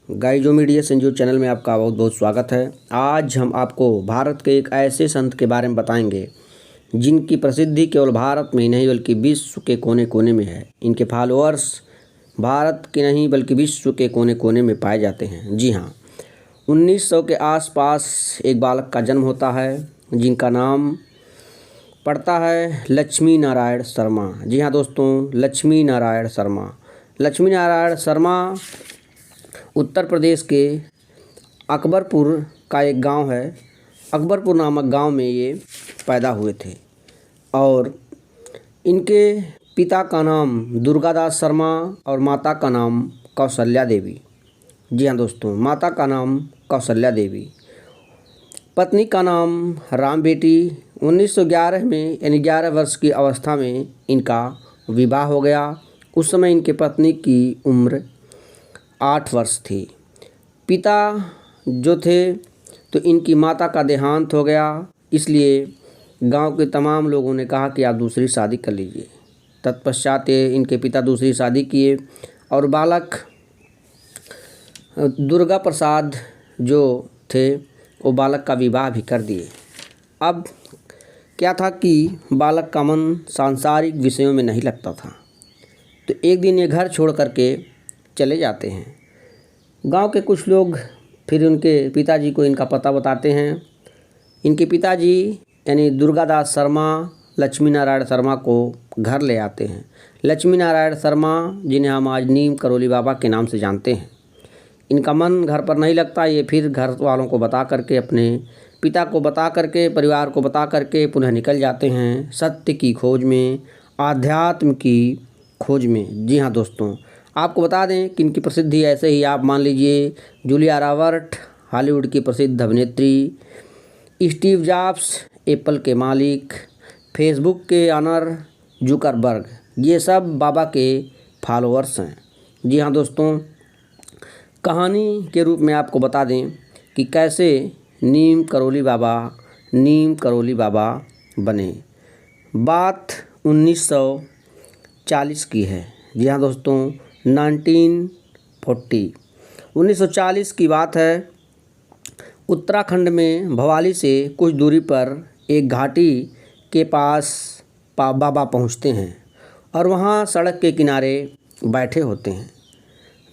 गाइजो media Sanjeev channel में आपका बहुत बहुत स्वागत है। आज हम आपको भारत के एक ऐसे संत के बारे में बताएंगे जिनकी प्रसिद्धि केवल भारत में ही नहीं बल्कि विश्व के कोने कोने में है। इनके फॉलोअर्स भारत के नहीं बल्कि विश्व के कोने कोने में पाए जाते हैं। जी हाँ, 1900 के आसपास एक बालक का जन्म होता है जिनका नाम पड़ता है लक्ष्मी नारायण शर्मा। जी हाँ दोस्तों, लक्ष्मी नारायण शर्मा। लक्ष्मी नारायण शर्मा उत्तर प्रदेश के अकबरपुर का एक गांव है। अकबरपुर नामक गांव में ये पैदा हुए थे और इनके पिता का नाम दुर्गादास शर्मा और माता का नाम कौशल्या देवी। जी हाँ दोस्तों, माता का नाम कौशल्या देवी, पत्नी का नाम राम बेटी। 1911 में यानी 11 वर्ष की अवस्था में इनका विवाह हो गया। उस समय इनके पत्नी की उम्र 8 वर्ष थी। पिता जो थे तो इनकी माता का देहांत हो गया, इसलिए गांव के तमाम लोगों ने कहा कि आप दूसरी शादी कर लीजिए। तत्पश्चात इनके पिता दूसरी शादी किए और बालक दुर्गा प्रसाद जो थे वो बालक का विवाह भी कर दिए। अब क्या था कि बालक का मन सांसारिक विषयों में नहीं लगता था, तो एक दिन ये घर छोड़ करके चले जाते हैं। गांव के कुछ लोग फिर उनके पिताजी को इनका पता बताते हैं। इनके पिताजी यानी दुर्गादास शर्मा लक्ष्मी नारायण शर्मा को घर ले आते हैं। लक्ष्मी नारायण शर्मा जिन्हें हम आज नीम करोली बाबा के नाम से जानते हैं। इनका मन घर पर नहीं लगता। ये फिर घर वालों को बता करके, अपने पिता को बता करके, परिवार को बता करके पुनः निकल जाते हैं सत्य की खोज में, आध्यात्म की खोज में। जी हाँ दोस्तों, आपको बता दें कि इनकी प्रसिद्धि ऐसे ही आप मान लीजिए जूलिया रॉबर्ट हॉलीवुड की प्रसिद्ध अभिनेत्री, स्टीव जॉब्स एप्पल के मालिक, फेसबुक के ऑनर जुकरबर्ग, ये सब बाबा के फॉलोअर्स हैं। जी हाँ दोस्तों, कहानी के रूप में आपको बता दें कि कैसे नीम करोली बाबा बने। बात 1940 की है। जी हाँ दोस्तों, 1940 की बात है। उत्तराखंड में भवाली से कुछ दूरी पर एक घाटी के पास बाबा पहुंचते हैं और वहां सड़क के किनारे बैठे होते हैं।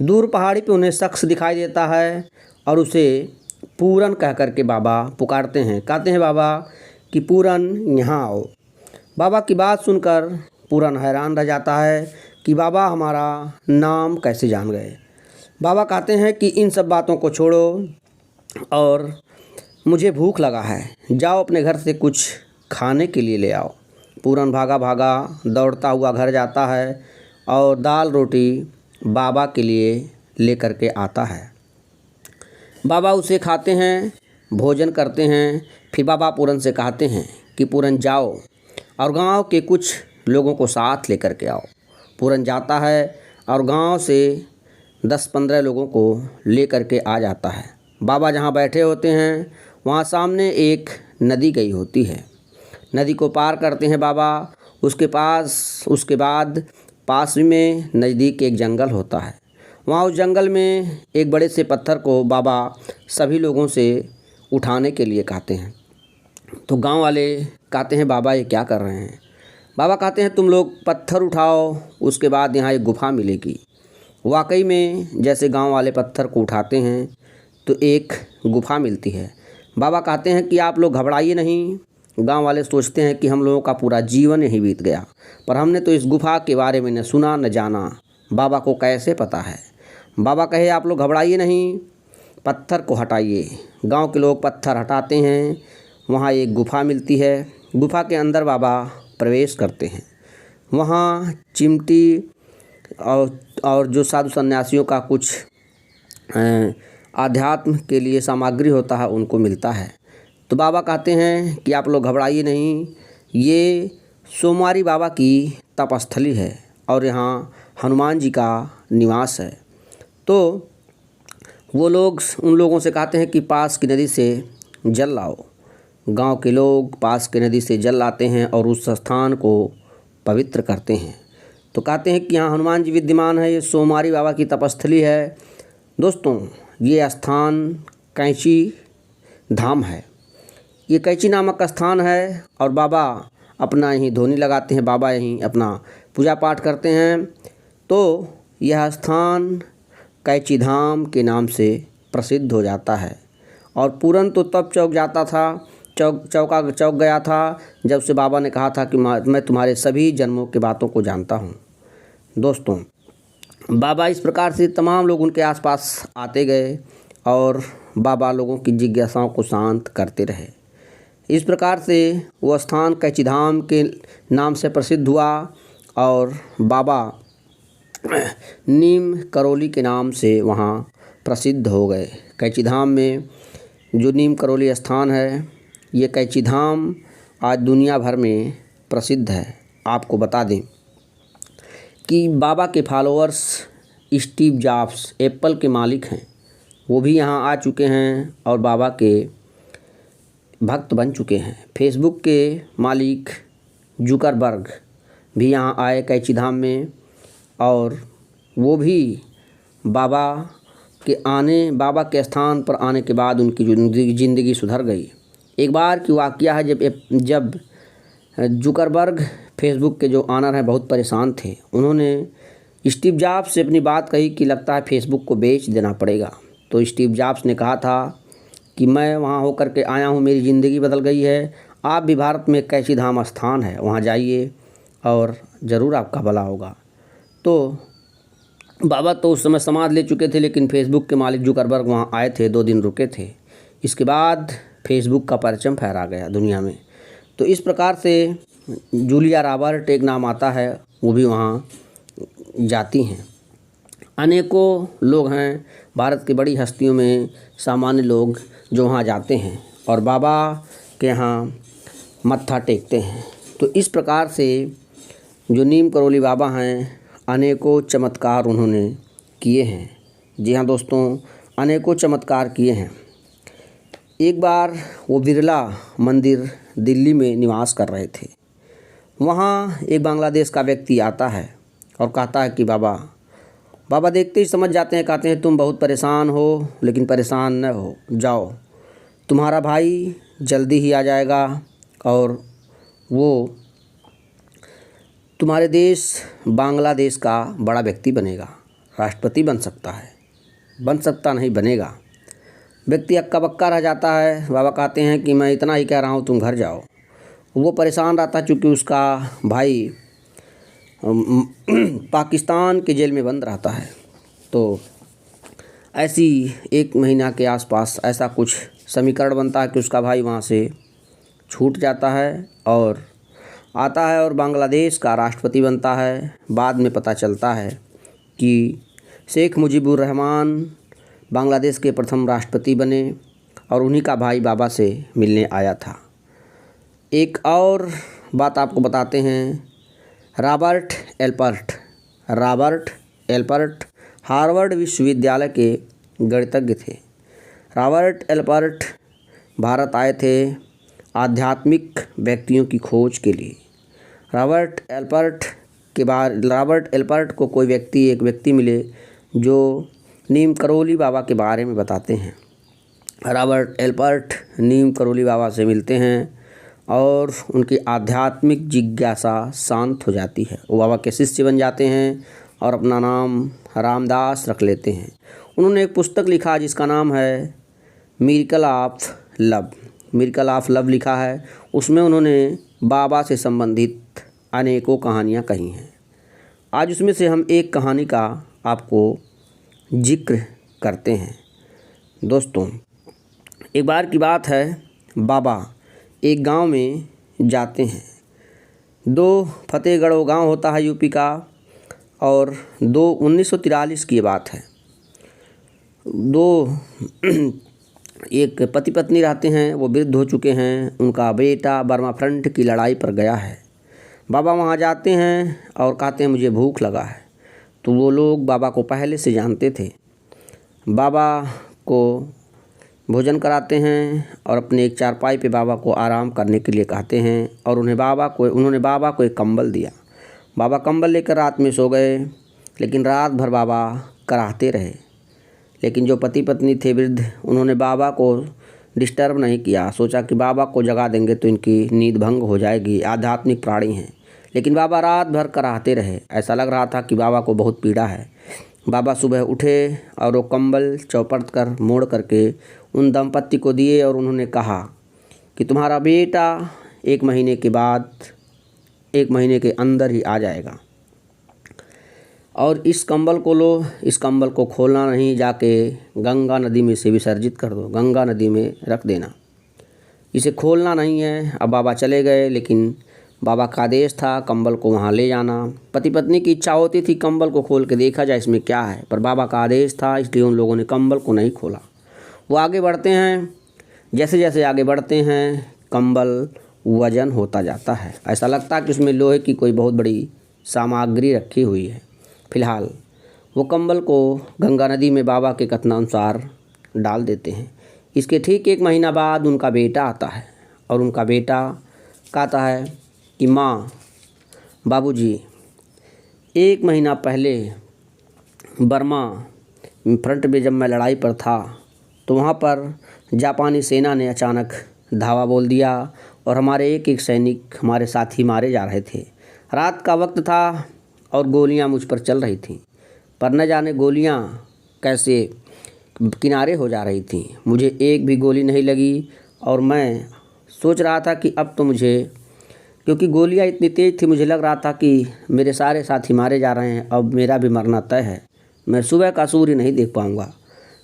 दूर पहाड़ी पे उन्हें शख्स दिखाई देता है और उसे पूरन कह कर के बाबा पुकारते हैं। कहते हैं बाबा कि पूरन यहाँ आओ। बाबा की बात सुनकर पूरन हैरान रह जाता है कि बाबा हमारा नाम कैसे जान गए। बाबा कहते हैं कि इन सब बातों को छोड़ो और मुझे भूख लगा है, जाओ अपने घर से कुछ खाने के लिए ले आओ। पूरन भागा भागा दौड़ता हुआ घर जाता है और दाल रोटी बाबा के लिए लेकर के आता है। बाबा उसे खाते हैं, भोजन करते हैं। फिर बाबा पूरन से कहते हैं कि पूरन जाओ और गांव के कुछ लोगों को साथ लेकर के आओ। पूरन जाता है और गांव से 10-15 लोगों को लेकर के आ जाता है। बाबा जहां बैठे होते हैं वहां सामने एक नदी गई होती है। नदी को पार करते हैं बाबा। उसके बाद पास में नज़दीक एक जंगल होता है। वहाँ उस जंगल में एक बड़े से पत्थर को बाबा सभी लोगों से उठाने के लिए कहते हैं। तो गांव वाले कहते हैं बाबा ये क्या कर रहे हैं। बाबा कहते हैं तुम लोग पत्थर उठाओ, उसके बाद यहाँ एक गुफा मिलेगी। वाकई में जैसे गांव वाले पत्थर को उठाते हैं तो एक गुफा मिलती है। बाबा कहते हैं कि आप लोग घबराइए नहीं। गांव वाले सोचते हैं कि हम लोगों का पूरा जीवन यहीं बीत गया, पर हमने तो इस गुफा के बारे में न सुना न जाना, बाबा को कैसे पता है। बाबा कहे आप लोग घबराइए नहीं, पत्थर को हटाइए। गांव के लोग पत्थर हटाते हैं, वहाँ एक गुफा मिलती है। गुफा के अंदर बाबा प्रवेश करते हैं। वहाँ चिमटी और जो साधु सन्यासियों का कुछ आध्यात्म के लिए सामग्री होता है उनको मिलता है। तो बाबा कहते हैं कि आप लोग घबराइए नहीं, ये सोमवारी बाबा की तपस्थली है और यहाँ हनुमान जी का निवास है। तो वो लोग उन लोगों से कहते हैं कि पास की नदी से जल लाओ। गांव के लोग पास की नदी से जल लाते हैं और उस स्थान को पवित्र करते हैं। तो कहते हैं कि यहाँ हनुमान जी विद्यमान है, ये सोमवारी बाबा की तपस्थली है। दोस्तों, ये स्थान कैंची धाम है। ये कैंची नामक स्थान है और बाबा अपना यहीं ध्वनि लगाते हैं, बाबा यहीं अपना पूजा पाठ करते हैं। तो यह स्थान कैंची धाम के नाम से प्रसिद्ध हो जाता है। और पूरन तो तब चौंक जाता था, चौंक गया था जब से बाबा ने कहा था कि मैं तुम्हारे सभी जन्मों की बातों को जानता हूँ। दोस्तों, बाबा इस प्रकार से तमाम लोग उनके आसपास आते गए और बाबा लोगों की जिज्ञासाओं को शांत करते रहे। इस प्रकार से वो स्थान कैंची धाम के नाम से प्रसिद्ध हुआ और बाबा नीम करौली के नाम से वहाँ प्रसिद्ध हो गए। कैंची धाम में जो नीम करौली स्थान है, ये कैंची धाम आज दुनिया भर में प्रसिद्ध है। आपको बता दें कि बाबा के फॉलोअर्स स्टीव जॉब्स एप्पल के मालिक हैं, वो भी यहाँ आ चुके हैं और बाबा के भक्त बन चुके हैं। फेसबुक के मालिक जुकरबर्ग भी यहाँ आए कैंची धाम में और वो भी बाबा के स्थान पर आने के बाद उनकी ज़िंदगी सुधर गई। एक बार की वाक़या है जब जुकरबर्ग फेसबुक के जो ऑनर हैं बहुत परेशान थे। उन्होंने स्टीव जॉब्स से अपनी बात कही कि लगता है फेसबुक को बेच देना पड़ेगा। तो स्टीव जॉब्स ने कहा था कि मैं वहाँ होकर के आया हूँ, मेरी ज़िंदगी बदल गई है। आप भी भारत में कैंची धाम स्थान है, वहाँ जाइए और ज़रूर आपका भला होगा। तो बाबा तो उस समय समाधि ले चुके थे, लेकिन फेसबुक के मालिक जुकरबर्ग वहाँ आए थे, 2 दिन रुके थे। इसके बाद फेसबुक का परचम फहरा गया दुनिया में। तो इस प्रकार से जूलिया रॉबर्ट एक नाम आता है, वो भी वहाँ जाती हैं। अनेकों लोग हैं भारत की बड़ी हस्तियों में, सामान्य लोग जो वहाँ जाते हैं और बाबा के यहाँ मत्था टेकते हैं। तो इस प्रकार से जो नीम करौली बाबा हैं, अनेकों चमत्कार उन्होंने किए हैं। जी हाँ दोस्तों, अनेकों चमत्कार किए हैं। एक बार वो बिरला मंदिर दिल्ली में निवास कर रहे थे। वहाँ एक बांग्लादेश का व्यक्ति आता है और कहता है कि बाबा देखते ही समझ जाते हैं, कहते हैं तुम बहुत परेशान हो, लेकिन परेशान न हो जाओ, तुम्हारा भाई जल्दी ही आ जाएगा और वो तुम्हारे देश बांग्लादेश का बड़ा व्यक्ति बनेगा, राष्ट्रपति बन सकता है, बन सकता नहीं बनेगा। व्यक्ति हक्का बक्का रह जाता है। बाबा कहते हैं कि मैं इतना ही कह रहा हूँ, तुम घर जाओ। वो परेशान रहता है चूँकि उसका भाई पाकिस्तान के जेल में बंद रहता है। तो ऐसी 1 महीना के आसपास ऐसा कुछ समीकरण बनता है कि उसका भाई वहाँ से छूट जाता है और आता है और बांग्लादेश का राष्ट्रपति बनता है। बाद में पता चलता है कि शेख मुजीबुर रहमान बांग्लादेश के प्रथम राष्ट्रपति बने और उन्हीं का भाई बाबा से मिलने आया था। एक और बात आपको बताते हैं। रॉबर्ट एल्पर्ट हार्वर्ड विश्वविद्यालय के गणितज्ञ थे। रॉबर्ट एल्पर्ट भारत आए थे आध्यात्मिक व्यक्तियों की खोज के लिए। रॉबर्ट एल्पर्ट को एक व्यक्ति मिले जो नीम करौली बाबा के बारे में बताते हैं। रॉबर्ट एल्पर्ट नीम करौली बाबा से मिलते हैं और उनकी आध्यात्मिक जिज्ञासा शांत हो जाती है। वो बाबा के शिष्य बन जाते हैं और अपना नाम रामदास रख लेते हैं। उन्होंने एक पुस्तक लिखा जिसका नाम है मिरेकल ऑफ लव लिखा है। उसमें उन्होंने बाबा से संबंधित अनेकों कहानियाँ कही हैं। आज उसमें से हम एक कहानी का आपको जिक्र करते हैं। दोस्तों, एक बार की बात है, बाबा एक गांव में जाते हैं। 2 फतेहगढ़ वो गाँव होता है यूपी का, और 1943 की बात है। एक पति पत्नी रहते हैं, वो वृद्ध हो चुके हैं। उनका बेटा बर्मा फ्रंट की लड़ाई पर गया है। बाबा वहाँ जाते हैं और कहते हैं मुझे भूख लगा है। तो वो लोग बाबा को पहले से जानते थे। बाबा को भोजन कराते हैं और अपने एक चारपाई पे बाबा को आराम करने के लिए कहते हैं और उन्होंने बाबा को एक कंबल दिया। बाबा कंबल लेकर रात में सो गए, लेकिन रात भर बाबा कराहते रहे। लेकिन जो पति पत्नी थे वृद्ध, उन्होंने बाबा को डिस्टर्ब नहीं किया। सोचा कि बाबा को जगा देंगे तो इनकी नींद भंग हो जाएगी, आध्यात्मिक प्राणी हैं। लेकिन बाबा रात भर कराहते रहे। ऐसा लग रहा था कि बाबा को बहुत पीड़ा है। बाबा सुबह उठे और वो कंबल चौपट कर मोड़ करके उन दंपत्ति को दिए और उन्होंने कहा कि तुम्हारा बेटा 1 महीने के बाद 1 महीने के अंदर ही आ जाएगा, और इस कंबल को लो, इस कंबल को खोलना नहीं, जाके गंगा नदी में से विसर्जित कर दो, गंगा नदी में रख देना, इसे खोलना नहीं है। अब बाबा चले गए, लेकिन बाबा का आदेश था कंबल को वहाँ ले जाना। पति पत्नी की इच्छा होती थी कंबल को खोल के देखा जाए इसमें क्या है, पर बाबा का आदेश था, इसलिए उन लोगों ने कंबल को नहीं खोला। वो आगे बढ़ते हैं, जैसे जैसे आगे बढ़ते हैं कंबल वजन होता जाता है। ऐसा लगता है कि उसमें लोहे की कोई बहुत बड़ी सामग्री रखी हुई है। फिलहाल वो कंबल को गंगा नदी में बाबा के कथनानुसार डाल देते हैं। इसके ठीक 1 महीना बाद उनका बेटा आता है और उनका बेटा कहता है कि माँ, बाबूजी, 1 महीना पहले बर्मा फ्रंट में जब मैं लड़ाई पर था तो वहाँ पर जापानी सेना ने अचानक धावा बोल दिया और हमारे एक सैनिक, हमारे साथी मारे जा रहे थे। रात का वक्त था और गोलियां मुझ पर चल रही थीं, पर न जाने गोलियां कैसे किनारे हो जा रही थीं। मुझे एक भी गोली नहीं लगी और मैं सोच रहा था कि अब तो मुझे, क्योंकि गोलियां इतनी तेज़ थी, मुझे लग रहा था कि मेरे सारे साथी मारे जा रहे हैं, अब मेरा भी मरना तय है, मैं सुबह का सूर्य नहीं देख पाऊँगा।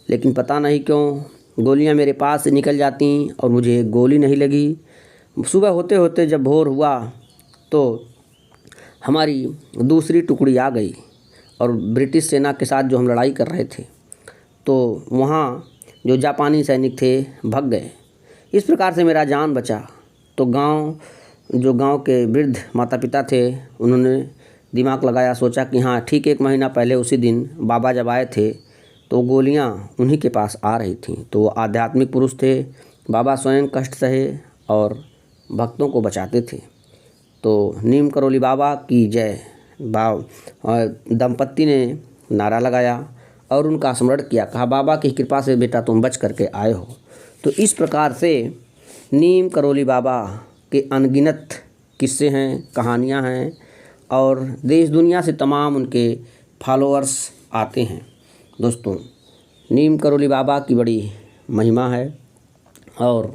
लेकिन पता नहीं क्यों गोलियाँ मेरे पास से निकल जाती और मुझे गोली नहीं लगी। सुबह होते होते जब भोर हुआ तो हमारी दूसरी टुकड़ी आ गई और ब्रिटिश सेना के साथ जो हम लड़ाई कर रहे थे, तो वहाँ जो जापानी सैनिक थे भाग गए। इस प्रकार से मेरा जान बचा। तो गांव के वृद्ध माता पिता थे, उन्होंने दिमाग लगाया, सोचा कि हाँ ठीक 1 महीना पहले उसी दिन बाबा जब आए थे तो गोलियाँ उन्हीं के पास आ रही थीं। तो वो आध्यात्मिक पुरुष थे, बाबा स्वयं कष्ट सहे और भक्तों को बचाते थे। तो नीम करोली बाबा की जय। दंपत्ति ने नारा लगाया और उनका स्मरण किया, कहा बाबा की कृपा से बेटा तुम बच करके आए हो। तो इस प्रकार से नीम करोली बाबा के अनगिनत किस्से हैं, कहानियां हैं और देश दुनिया से तमाम उनके फॉलोअर्स आते हैं। दोस्तों, नीम करोली बाबा की बड़ी महिमा है और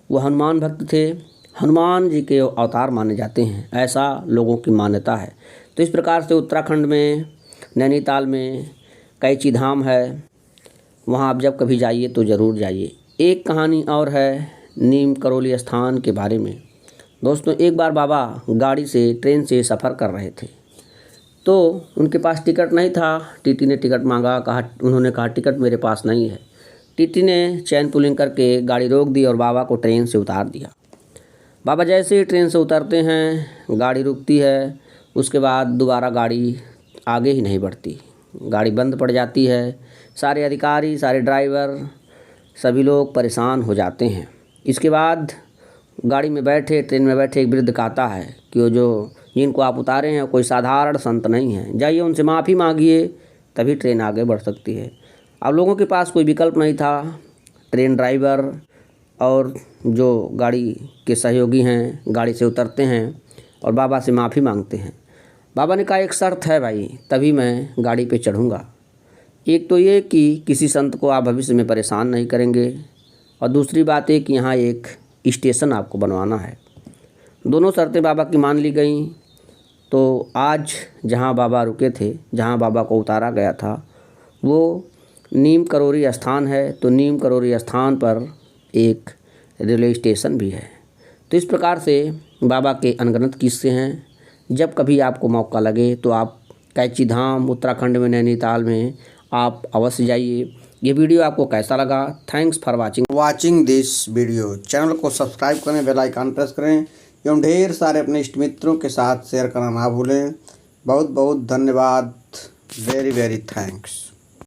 वह हनुमान भक्त थे, हनुमान जी के अवतार माने जाते हैं, ऐसा लोगों की मान्यता है। तो इस प्रकार से उत्तराखंड में नैनीताल में कैची धाम है, वहाँ आप जब कभी जाइए तो ज़रूर जाइए। एक कहानी और है नीम करोली स्थान के बारे में। दोस्तों, एक बार बाबा गाड़ी से ट्रेन से सफ़र कर रहे थे, तो उनके पास टिकट नहीं था। टीटी ने टिकट मांगा, उन्होंने कहा टिकट मेरे पास नहीं है। टीटी ने चैन पुलिंग करके गाड़ी रोक दी और बाबा को ट्रेन से उतार दिया। बाबा जैसे ही ट्रेन से उतरते हैं, गाड़ी रुकती है, उसके बाद दोबारा गाड़ी आगे ही नहीं बढ़ती, गाड़ी बंद पड़ जाती है। सारे अधिकारी, सारे ड्राइवर, सभी लोग परेशान हो जाते हैं। इसके बाद गाड़ी में बैठे, ट्रेन में बैठे एक वृद्ध कहता है कि वो जिनको आप उतारे हैं कोई साधारण संत नहीं है, जाइए उनसे माफ़ी मांगिए, तभी ट्रेन आगे बढ़ सकती है। अब लोगों के पास कोई विकल्प नहीं था। ट्रेन ड्राइवर और जो गाड़ी के सहयोगी हैं गाड़ी से उतरते हैं और बाबा से माफ़ी मांगते हैं। बाबा ने कहा एक शर्त है भाई, तभी मैं गाड़ी पे चढ़ूँगा। एक तो ये कि किसी संत को आप भविष्य में परेशान नहीं करेंगे, और दूसरी बात ये कि यहाँ एक स्टेशन आपको बनवाना है। दोनों शर्तें बाबा की मान ली गई। तो आज जहाँ बाबा रुके थे, जहाँ बाबा को उतारा गया था, वो नीम करोली स्थान है। तो नीम करोली स्थान पर एक रेलवे स्टेशन भी है। तो इस प्रकार से बाबा के अनगिनत किस्से हैं। जब कभी आपको मौका लगे तो आप कैची धाम उत्तराखंड में नैनीताल में आप अवश्य जाइए। ये वीडियो आपको कैसा लगा? Thanks for watching this video. Channel को सब्सक्राइब करें, बेल आइकन प्रेस करें एवं ढेर सारे अपने इष्ट मित्रों के साथ शेयर करना ना भूलें। बहुत बहुत धन्यवाद। Very very thanks.